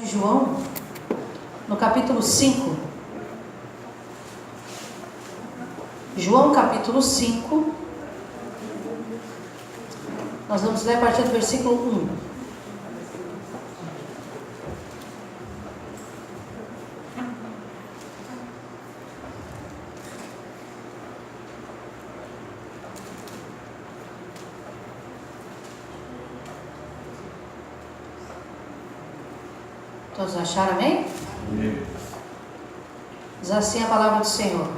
de João, no capítulo 5. João capítulo 5. Nós vamos ler a partir do versículo 1. Todos acharam, amém? Diz assim a palavra do Senhor.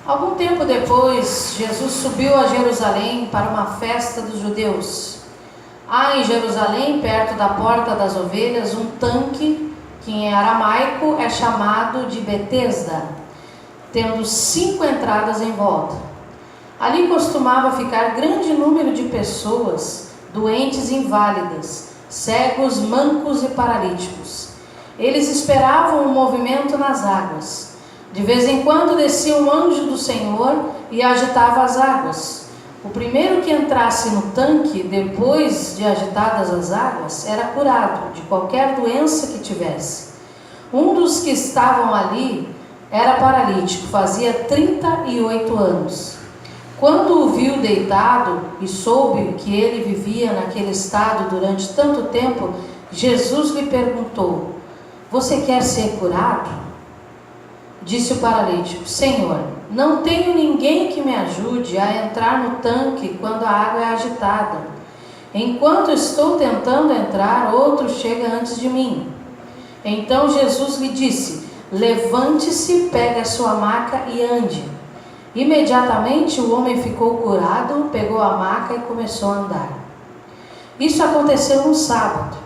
Algum tempo depois, Jesus subiu a Jerusalém para uma festa dos judeus. Há em Jerusalém, perto da Porta das Ovelhas, um tanque que em aramaico é chamado de Betesda, tendo 5 entradas em volta. Ali costumava ficar grande número de pessoas, doentes e inválidas, cegos, mancos e paralíticos. Eles esperavam o movimento nas águas. De vez em quando descia um anjo do Senhor e agitava as águas. O primeiro que entrasse no tanque, depois de agitadas as águas, era curado de qualquer doença que tivesse. Um dos que estavam ali era paralítico, fazia 38 anos. Quando o viu deitado e soube que ele vivia naquele estado durante tanto tempo, Jesus lhe perguntou: "Você quer ser curado?" Disse o paralítico: "Senhor, não tenho ninguém que me ajude a entrar no tanque quando a água é agitada. Enquanto estou tentando entrar, outro chega antes de mim." Então Jesus lhe disse: "Levante-se, pegue a sua maca e ande." Imediatamente o homem ficou curado, pegou a maca e começou a andar. Isso aconteceu no sábado,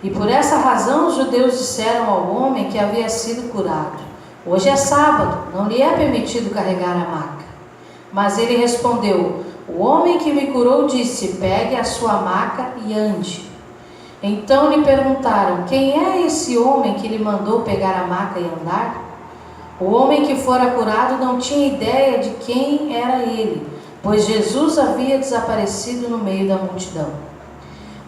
e por essa razão os judeus disseram ao homem que havia sido curado: "Hoje é sábado, não lhe é permitido carregar a maca." Mas ele respondeu: "O homem que me curou disse: pegue a sua maca e ande." Então lhe perguntaram: "Quem é esse homem que lhe mandou pegar a maca e andar?" O homem que fora curado não tinha ideia de quem era ele, pois Jesus havia desaparecido no meio da multidão.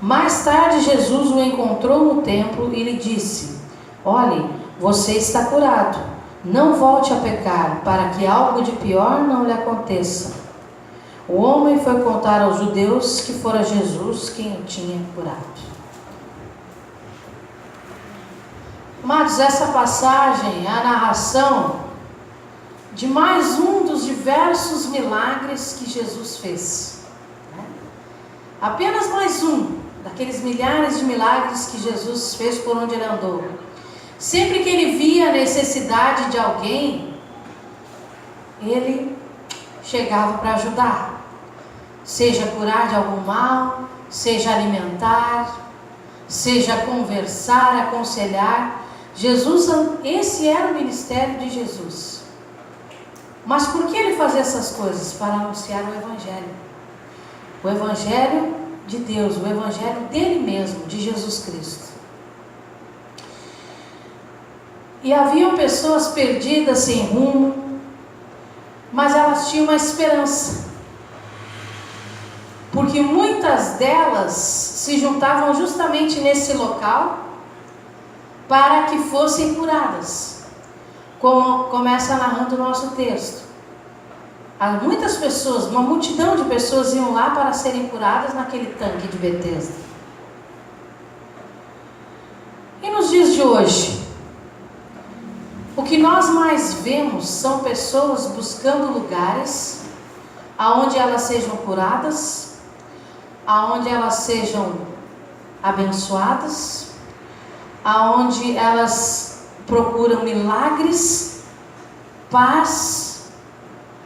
Mais tarde Jesus o encontrou no templo e lhe disse: "Olhe, você está curado. Não volte a pecar, para que algo de pior não lhe aconteça." O homem foi contar aos judeus que fora Jesus quem o tinha curado. Amados, essa passagem é a narração de mais um dos diversos milagres que Jesus fez. Apenas mais um daqueles milhares de milagres que Jesus fez por onde ele andou. Sempre que ele via a necessidade de alguém, ele chegava para ajudar. Seja curar de algum mal, seja alimentar, seja conversar, aconselhar. Esse era o ministério de Jesus. Mas por que ele fazia essas coisas? Para anunciar o Evangelho. O Evangelho de Deus, o Evangelho dele mesmo, de Jesus Cristo. E haviam pessoas perdidas, sem rumo, mas elas tinham uma esperança. Porque muitas delas se juntavam justamente nesse local para que fossem curadas, como começa narrando o nosso texto. Há muitas pessoas, uma multidão de pessoas iam lá para serem curadas naquele tanque de Betesda. E nos dias de hoje, o que nós mais vemos são pessoas buscando lugares aonde elas sejam curadas, aonde elas sejam abençoadas, aonde elas procuram milagres, paz,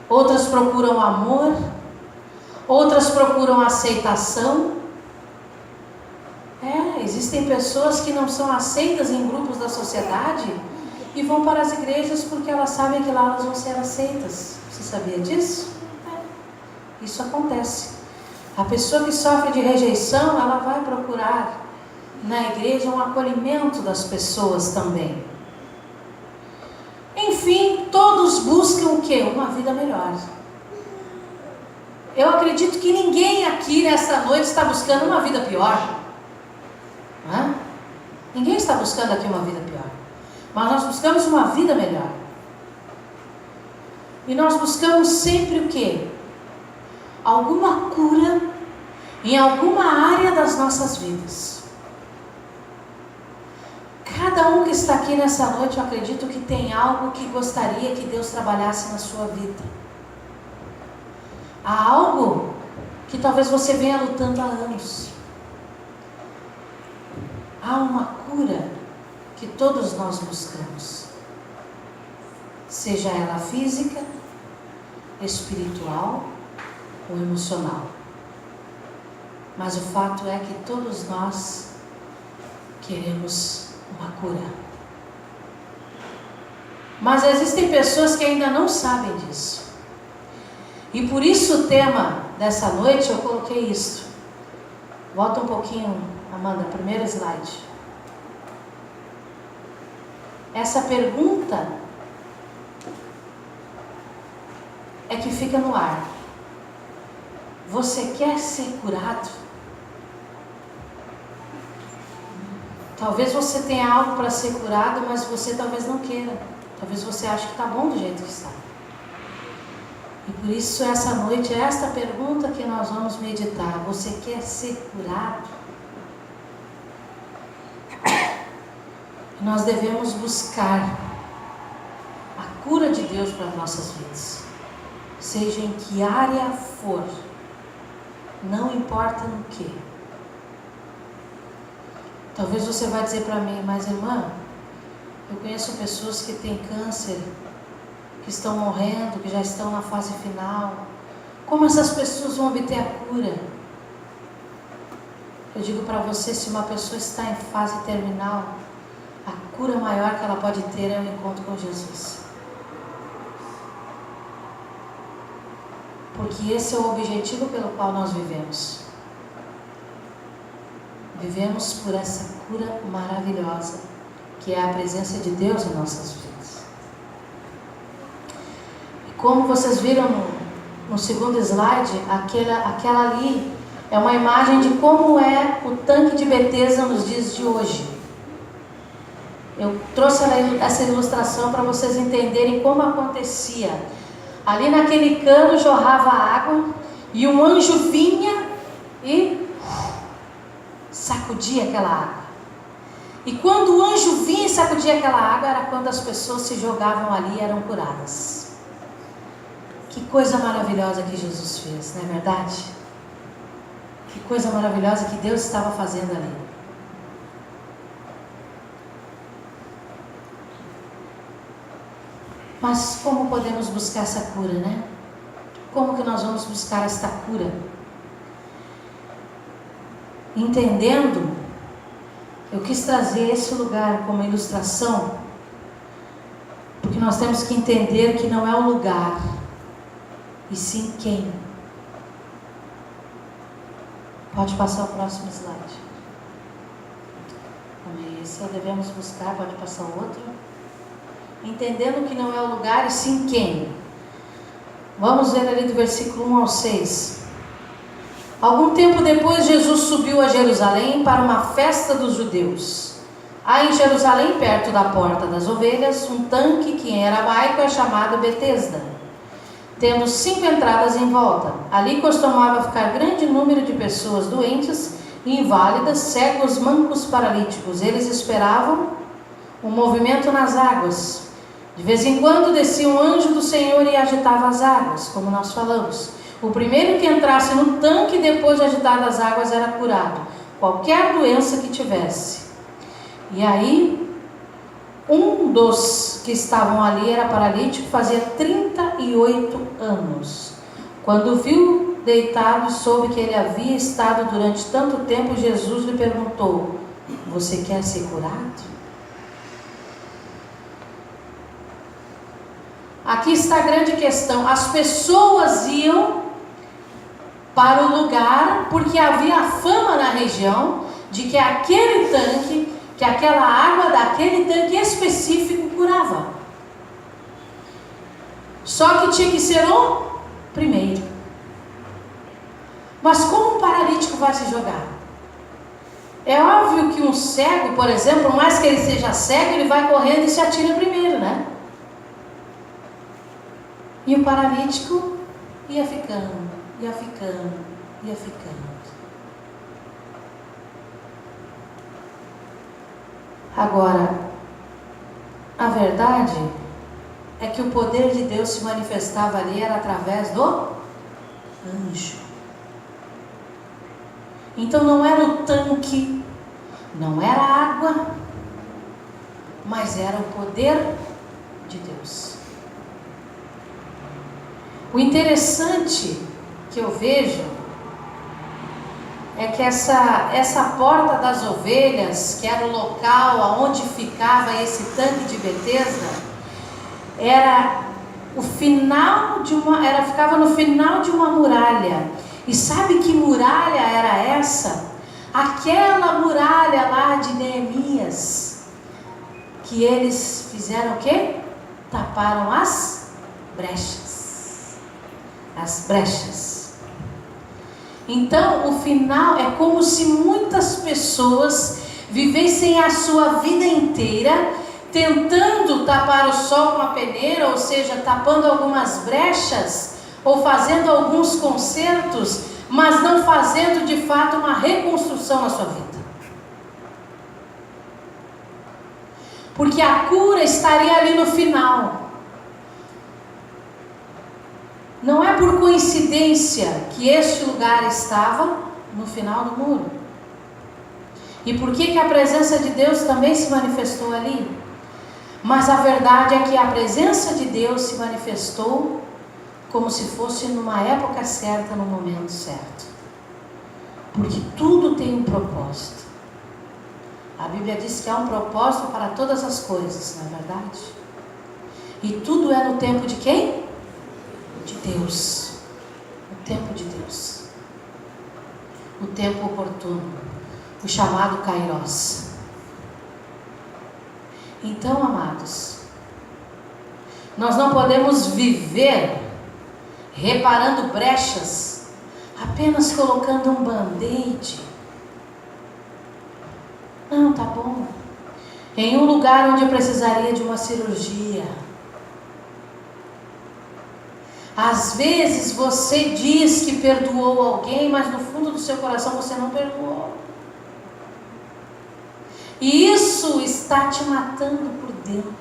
outras procuram amor, outras procuram aceitação. Existem pessoas que não são aceitas em grupos da sociedade e vão para as igrejas porque elas sabem que lá elas vão ser aceitas. Você sabia disso? Isso acontece. A pessoa que sofre de rejeição, ela vai procurar na igreja um acolhimento das pessoas também. Enfim, todos buscam o quê? Uma vida melhor. Eu acredito que ninguém aqui nessa noite está buscando uma vida pior. Ninguém está buscando aqui uma vida pior. Mas nós buscamos uma vida melhor. E nós buscamos sempre o quê? Alguma cura em alguma área das nossas vidas. Cada um que está aqui nessa noite, eu acredito que tem algo que gostaria que Deus trabalhasse na sua vida. Há algo que talvez você venha lutando há anos. Há uma cura que todos nós buscamos. Seja ela física, espiritual ou emocional. Mas o fato é que todos nós queremos uma cura. Mas existem pessoas que ainda não sabem disso. E por isso o tema dessa noite eu coloquei isso. Volta um pouquinho, Amanda, primeiro slide. Essa pergunta é que fica no ar. Você quer ser curado? Talvez você tenha algo para ser curado, mas você talvez não queira. Talvez você ache que está bom do jeito que está. E por isso essa noite é esta pergunta que nós vamos meditar. Você quer ser curado? Nós devemos buscar a cura de Deus para as nossas vidas. Seja em que área for. Não importa no que. Talvez você vai dizer para mim, mas irmã, eu conheço pessoas que têm câncer, que estão morrendo, que já estão na fase final. Como essas pessoas vão obter a cura? Eu digo para você, se uma pessoa está em fase terminal, a cura maior que ela pode ter é o encontro com Jesus. Porque esse é o objetivo pelo qual nós vivemos. Vivemos por essa cura maravilhosa, que é a presença de Deus em nossas vidas. E como vocês viram no segundo slide, aquela ali é uma imagem de como é o tanque de Betesda nos dias de hoje. Eu trouxe essa ilustração para vocês entenderem como acontecia. Ali naquele cano jorrava água e um anjo vinha e sacudia aquela água. E quando o anjo vinha e sacudia aquela água, era quando as pessoas se jogavam ali e eram curadas. Que coisa maravilhosa que Jesus fez, não é verdade? Que coisa maravilhosa que Deus estava fazendo ali. Mas como podemos buscar essa cura, né? Como que nós vamos buscar esta cura? Entendendo, eu quis trazer esse lugar como ilustração, porque nós temos que entender que não é o lugar, e sim quem. Pode passar o próximo slide. Esse devemos buscar, pode passar o outro. Entendendo que não é o lugar, e sim quem. Vamos ver ali do versículo 1 ao 6. Algum tempo depois, Jesus subiu a Jerusalém para uma festa dos judeus. Há em Jerusalém, perto da porta das ovelhas, um tanque que em aramaico é chamado Betesda, tendo 5 entradas em volta. Ali costumava ficar grande número de pessoas doentes, inválidas, cegos, mancos, paralíticos. Eles esperavam um movimento nas águas. De vez em quando descia um anjo do Senhor e agitava as águas, como nós falamos. O primeiro que entrasse no tanque depois de agitar as águas era curado, qualquer doença que tivesse. E aí, um dos que estavam ali era paralítico, fazia 38 anos. Quando viu deitado e soube que ele havia estado durante tanto tempo, Jesus lhe perguntou: você quer ser curado? Aqui está a grande questão. As pessoas iam para o lugar porque havia a fama na região de que aquele tanque, que aquela água daquele tanque específico curava. Só que tinha que ser o primeiro. Mas como um paralítico vai se jogar? É óbvio que um cego, por exemplo, por mais que ele seja cego, ele vai correndo e se atira primeiro, né? E o paralítico ia ficando, ia ficando, ia ficando. Agora, a verdade é que o poder de Deus se manifestava ali era através do anjo. Então não era o tanque, não era a água, mas era o poder de Deus. O interessante que eu vejo é que essa porta das ovelhas, que era o local onde ficava esse tanque de Betesda, era o final de ficava no final de uma muralha. E sabe que muralha era essa? Aquela muralha lá de Neemias, que eles fizeram o quê? Taparam as brechas. As brechas. Então, o final é como se muitas pessoas vivessem a sua vida inteira tentando tapar o sol com a peneira, ou seja, tapando algumas brechas, ou fazendo alguns consertos, mas não fazendo de fato uma reconstrução na sua vida. Porque a cura estaria ali no final. Não é por coincidência que este lugar estava no final do muro. E por que a presença de Deus também se manifestou ali? Mas a verdade é que a presença de Deus se manifestou como se fosse numa época certa, no momento certo. Porque tudo tem um propósito. A Bíblia diz que há um propósito para todas as coisas, não é verdade? E tudo é no tempo de quem? De Deus. O tempo de Deus. O tempo oportuno. O chamado Kairos. Então, amados, nós não podemos viver reparando brechas, apenas colocando um band-aid. Não, tá bom. Em um lugar onde eu precisaria de uma cirurgia. Às vezes você diz que perdoou alguém, mas no fundo do seu coração você não perdoou. E isso está te matando por dentro.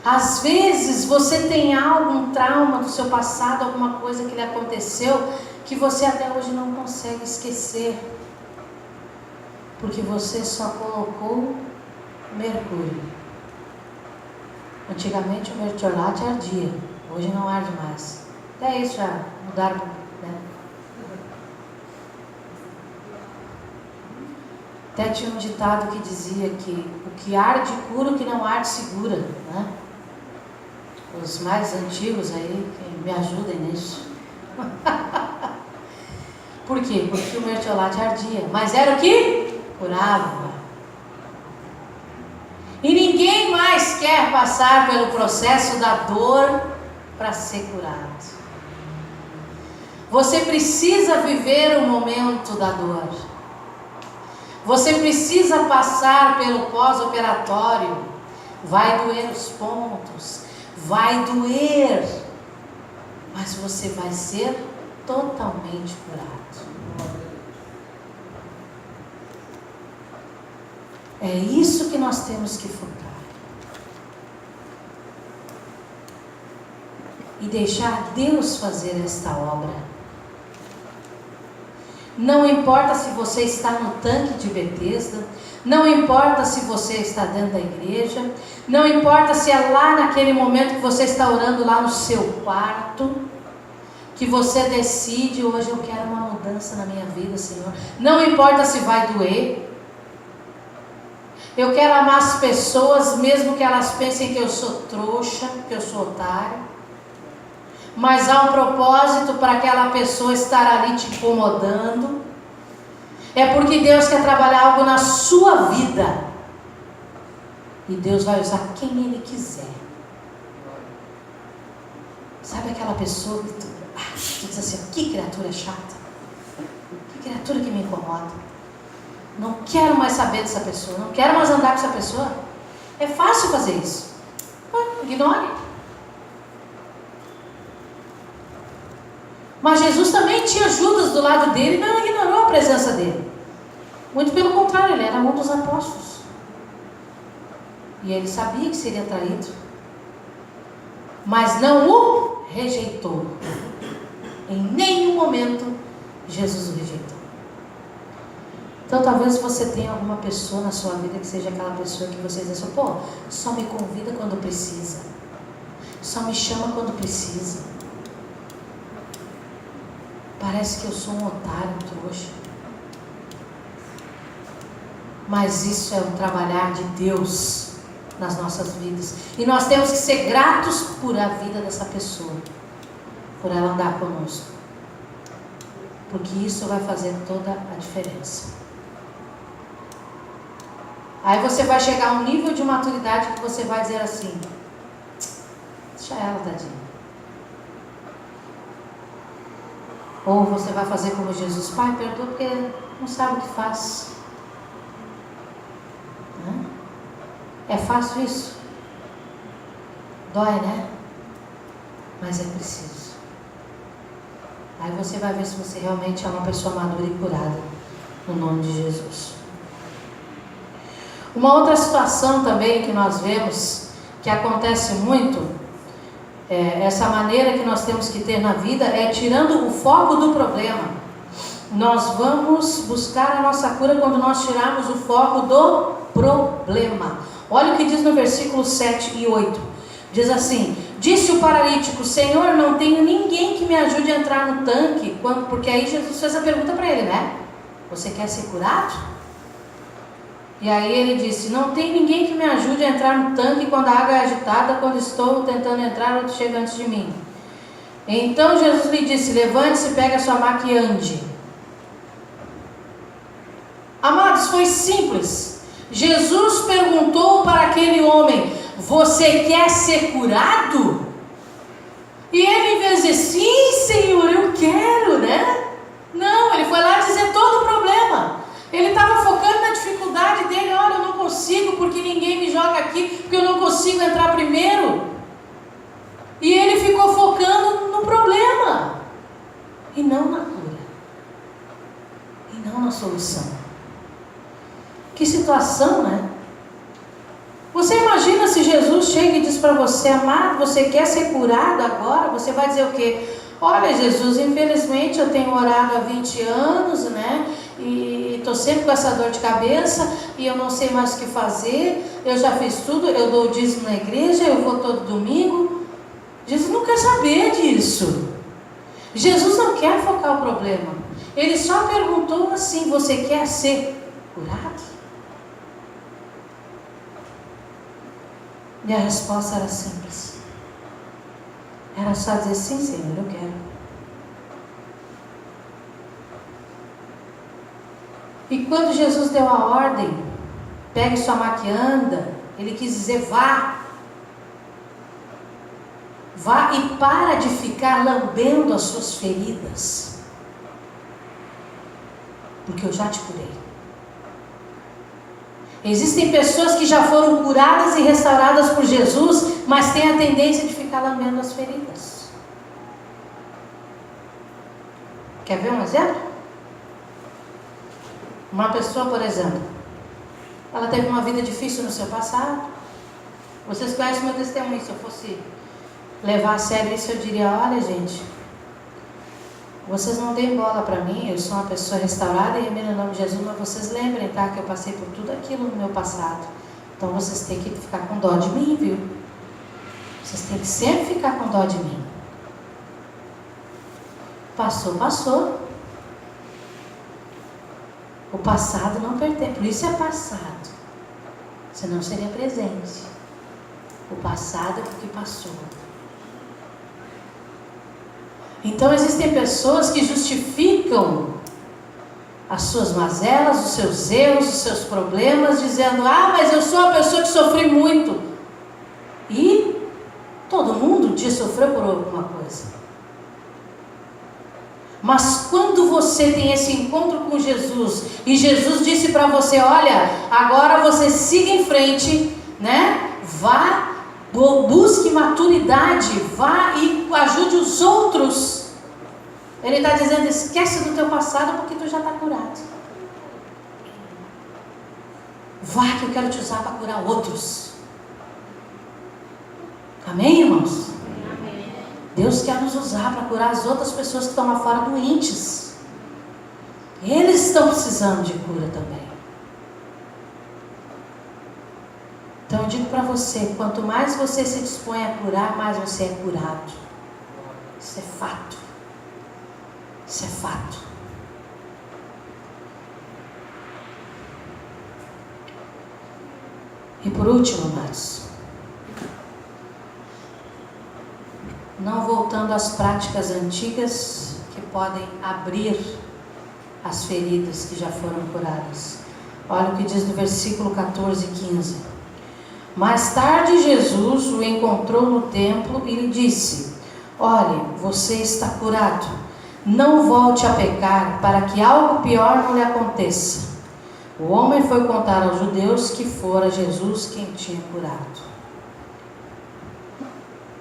Às vezes você tem algum trauma do seu passado, alguma coisa que lhe aconteceu, que você até hoje não consegue esquecer. Porque você só colocou mercúrio. Antigamente o mertiolate ardia, hoje não arde mais. Até isso já mudaram, né? Até tinha um ditado que dizia que o que arde cura, o que não arde segura, né? Os mais antigos aí, que me ajudem nisso. Por quê? Porque o mertiolate ardia, mas era o que? Curava. E ninguém mais quer passar pelo processo da dor para ser curado. Você precisa viver o momento da dor. Você precisa passar pelo pós-operatório. Vai doer os pontos, vai doer, mas você vai ser totalmente curado. É isso que nós temos que focar. E deixar Deus fazer esta obra. Não importa se você está no tanque de Betesda, não importa se você está dentro da igreja, não importa se é lá naquele momento que você está orando lá no seu quarto, que você decide, hoje eu quero uma mudança na minha vida, Senhor. Não importa se vai doer. Eu quero amar as pessoas, mesmo que elas pensem que eu sou trouxa, que eu sou otário. Mas há um propósito para aquela pessoa estar ali te incomodando. É porque Deus quer trabalhar algo na sua vida. E Deus vai usar quem Ele quiser. Sabe aquela pessoa que tu diz assim, que criatura chata? Que criatura que me incomoda. Não quero mais saber dessa pessoa, não quero mais andar com essa pessoa. É fácil fazer isso. Ignore. Mas Jesus também tinha Judas do lado dele e não ignorou a presença dele. Muito pelo contrário, ele era um dos apóstolos. E ele sabia que seria traído. Mas não o rejeitou. Em nenhum momento Jesus o rejeitou. Então talvez você tenha alguma pessoa na sua vida que seja aquela pessoa que você diz assim, pô, só me convida quando precisa. Só me chama quando precisa. Parece que eu sou um otário, um trouxa. Mas isso é o trabalhar de Deus nas nossas vidas. E nós temos que ser gratos por a vida dessa pessoa. Por ela andar conosco. Porque isso vai fazer toda a diferença. Aí você vai chegar a um nível de maturidade que você vai dizer assim, deixa ela, tadinha. Ou você vai fazer como Jesus, Pai, perdoa porque não sabe o que faz. É fácil isso? Dói, né? Mas é preciso. Aí você vai ver se você realmente é uma pessoa madura e curada, no nome de Jesus. Uma outra situação também que nós vemos, que acontece muito, essa maneira que nós temos que ter na vida, é tirando o foco do problema. Nós vamos buscar a nossa cura quando nós tirarmos o foco do problema. Olha o que diz no versículo 7 e 8. Diz assim, disse o paralítico, Senhor, não tenho ninguém que me ajude a entrar no tanque. Porque aí Jesus fez a pergunta para ele, né? Você quer ser curado? E aí ele disse, não tem ninguém que me ajude a entrar no tanque quando a água é agitada, quando estou tentando entrar, outro chega antes de mim. Então Jesus lhe disse, levante-se, pegue a sua maca e ande. Amados, foi simples. Jesus perguntou para aquele homem, você quer ser curado? E ele, em vez de dizer, sim, Senhor, eu quero, né? Não, ele foi lá dizer todo o problema. Ele estava focando na dificuldade dele, olha, eu não consigo porque ninguém me joga aqui, porque eu não consigo entrar primeiro. E ele ficou focando no problema, e não na cura, e não na solução. Que situação, né? Você imagina se Jesus chega e diz para você, amado, você quer ser curado agora? Você vai dizer o quê? Olha, Jesus, infelizmente eu tenho orado há 20 anos, né? E estou sempre com essa dor de cabeça e eu não sei mais o que fazer. Eu já fiz tudo, eu dou o dízimo na igreja, eu vou todo domingo. Jesus não quer saber disso. Jesus não quer focar o problema. Ele só perguntou assim, você quer ser curado? E a resposta era simples. Era só dizer, sim, Senhor, eu quero. E quando Jesus deu a ordem, pegue sua maca e anda, ele quis dizer, vá. Vá e para de ficar lambendo as suas feridas. Porque eu já te curei. Existem pessoas que já foram curadas e restauradas por Jesus, mas têm a tendência de ficar lambendo as feridas. Quer ver um exemplo? Uma pessoa, por exemplo, ela teve uma vida difícil no seu passado. Vocês conhecem o meu testemunho. Se eu fosse levar a sério isso, eu diria, olha, gente, vocês não deem bola para mim, eu sou uma pessoa restaurada e no nome de Jesus, mas vocês lembrem, tá, que eu passei por tudo aquilo no meu passado. Então vocês têm que ficar com dó de mim, viu? Vocês têm que sempre ficar com dó de mim. Passou, passou. O passado não pertence, por isso é passado. Senão seria presente. O passado é o que passou. Então existem pessoas que justificam as suas mazelas, os seus erros, os seus problemas, dizendo, mas eu sou uma pessoa que sofri muito. E todo mundo um dia sofreu por alguma coisa. Mas quando você tem esse encontro com Jesus, e Jesus disse para você, olha, agora você siga em frente, né? Vá, busque maturidade, vá e ajude os outros. Ele está dizendo, esquece do teu passado, porque tu já está curado. Vá, que eu quero te usar para curar outros. Amém, irmãos? Amém. Deus quer nos usar para curar as outras pessoas que estão lá fora doentes. Eles estão precisando de cura também. Então eu digo para você, quanto mais você se dispõe a curar, mais você é curado. Isso é fato. Isso é fato. E por último, amados, não voltando às práticas antigas que podem abrir as feridas que já foram curadas. Olha o que diz no versículo 14 e 15. Mais tarde Jesus o encontrou no templo e lhe disse, olhe, você está curado, não volte a pecar para que algo pior não lhe aconteça. O homem foi contar aos judeus que fora Jesus quem tinha curado.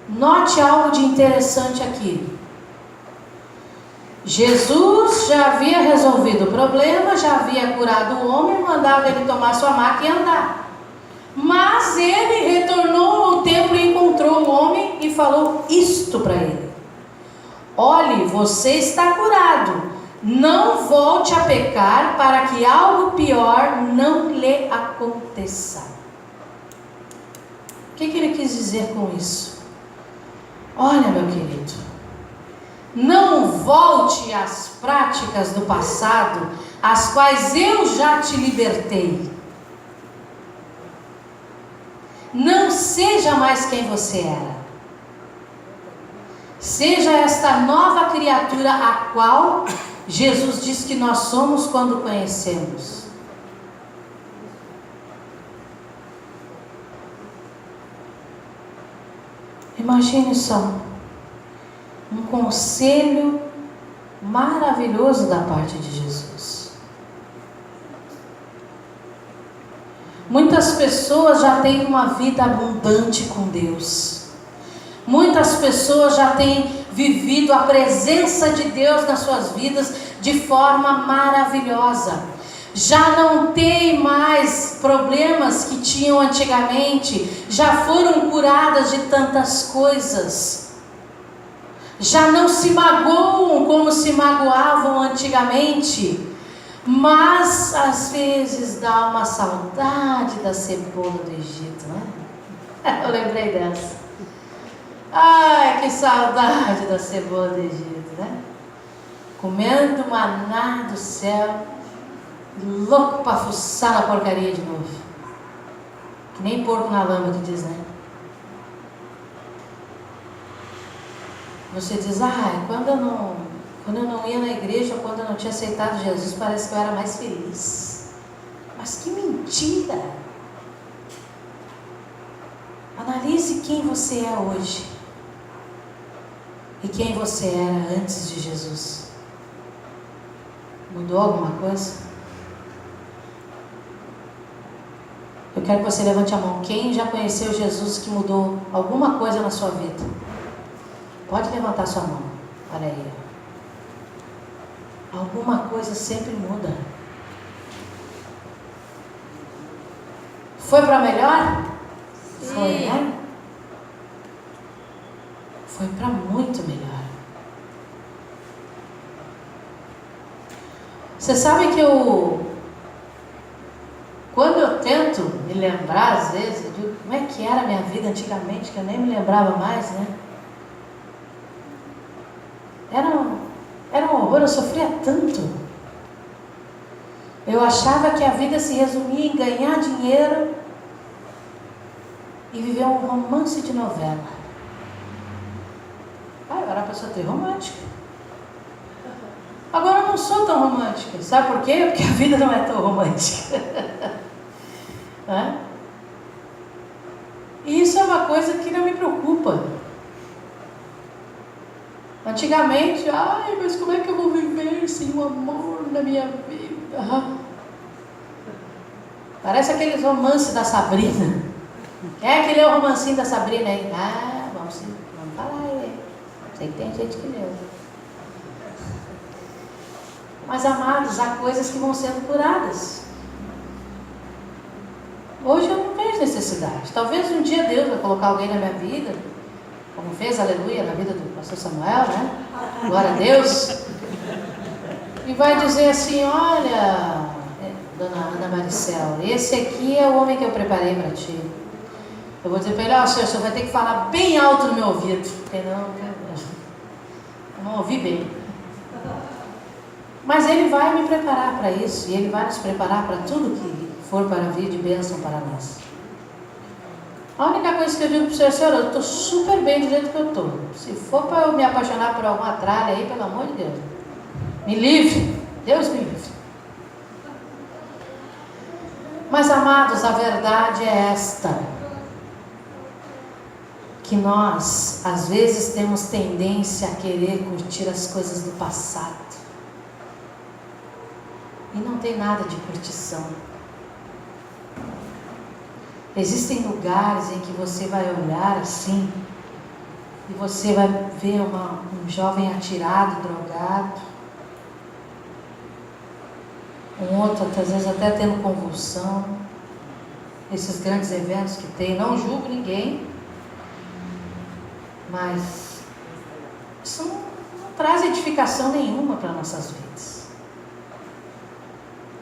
Note algo de interessante aqui. Jesus já havia resolvido o problema, já havia curado o homem, mandava ele tomar sua maca e andar. Mas ele retornou ao templo e encontrou o homem e falou isto para ele. Olhe, você está curado. Não volte a pecar para que algo pior não lhe aconteça. O que ele quis dizer com isso? Olha, meu querido, não volte às práticas do passado, as quais eu já te libertei. Não seja mais quem você era. Seja esta nova criatura a qual Jesus diz que nós somos quando conhecemos. Imagine só, um conselho maravilhoso da parte de Jesus. Muitas pessoas já têm uma vida abundante com Deus. Muitas pessoas já têm vivido a presença de Deus nas suas vidas de forma maravilhosa. Já não tem mais problemas que tinham antigamente, já foram curadas de tantas coisas. Já não se magoam como se magoavam antigamente, mas às vezes dá uma saudade da cebola do Egito, né? Eu lembrei dessa. Ai, que saudade da cebola do Egito, né? Comendo maná do céu, louco para fuçar na porcaria de novo. Que nem porco na lama que diz, né? Você diz, quando eu não ia na igreja, quando eu não tinha aceitado Jesus, parece que eu era mais feliz. Mas que mentira! Analise quem você é hoje e quem você era antes de Jesus. Mudou alguma coisa? Eu quero que você levante a mão. Quem já conheceu Jesus que mudou alguma coisa na sua vida? Pode levantar sua mão. Olha aí. Alguma coisa sempre muda. Foi para melhor? Sim. Foi, né? Foi para muito melhor. Você sabe que quando eu tento me lembrar, às vezes, eu digo, como é que era a minha vida antigamente, que eu nem me lembrava mais, né? Era um horror, eu sofria tanto. Eu achava que a vida se resumia em ganhar dinheiro e viver um romance de novela. Eu era uma pessoa tão romântica. Agora eu não sou tão romântica. Sabe por quê? Porque a vida não é tão romântica. E isso é uma coisa que não me preocupa. Antigamente, ai, mas como é que eu vou viver sem o amor na minha vida? Parece aqueles romances da Sabrina. Quem é que leu o romancinho da Sabrina aí? Ah, vamos falar aí. Sei que tem gente que leu. Mas, amados, há coisas que vão sendo curadas. Hoje eu não vejo necessidade. Talvez um dia Deus vai colocar alguém na minha vida, como fez, aleluia, na vida do pastor Samuel, né? Glória a Deus. E vai dizer assim, olha, dona Ana Maricel, esse aqui é o homem que eu preparei para ti. Eu vou dizer para ele, ó, senhor, você vai ter que falar bem alto no meu ouvido, porque eu não ouvi bem. Mas ele vai me preparar para isso, e ele vai nos preparar para tudo que for para vir de bênção para nós. A única coisa que eu digo para o senhor, eu estou super bem do jeito que eu estou. Se for para eu me apaixonar por alguma tralha aí, pelo amor de Deus, me livre, Deus me livre. Mas, amados, a verdade é esta, que nós, às vezes, temos tendência a querer curtir as coisas do passado. E não tem nada de curtição. Existem lugares em que você vai olhar assim, e você vai ver um jovem atirado, drogado, um outro, às vezes, até tendo convulsão. Esses grandes eventos que tem, não julgo ninguém, mas isso não traz edificação nenhuma para nossas vidas.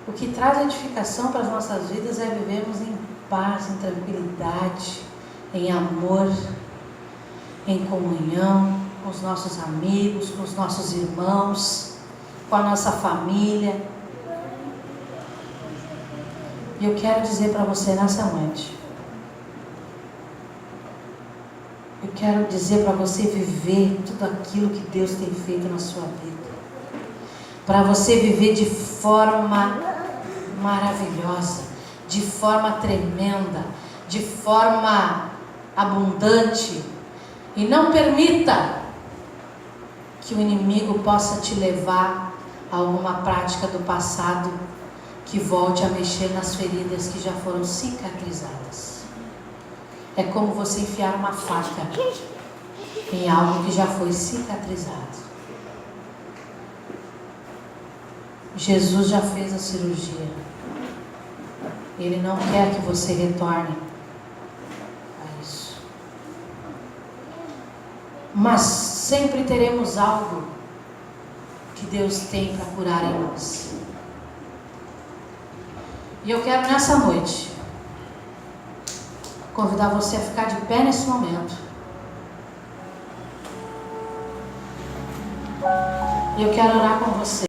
O que traz edificação para as nossas vidas é vivermos em paz, em tranquilidade, em amor, em comunhão com os nossos amigos, com os nossos irmãos, com a nossa família. E eu quero dizer para você nessa noite, eu quero dizer para você viver tudo aquilo que Deus tem feito na sua vida, para você viver de forma maravilhosa, de forma tremenda, de forma abundante, e não permita que o inimigo possa te levar a alguma prática do passado que volte a mexer nas feridas que já foram cicatrizadas. É como você enfiar uma faca em algo que já foi cicatrizado. Jesus já fez a cirurgia. Ele não quer que você retorne a isso. Mas sempre teremos algo que Deus tem para curar em nós. E eu quero nessa noite convidar você a ficar de pé nesse momento. E eu quero orar com você.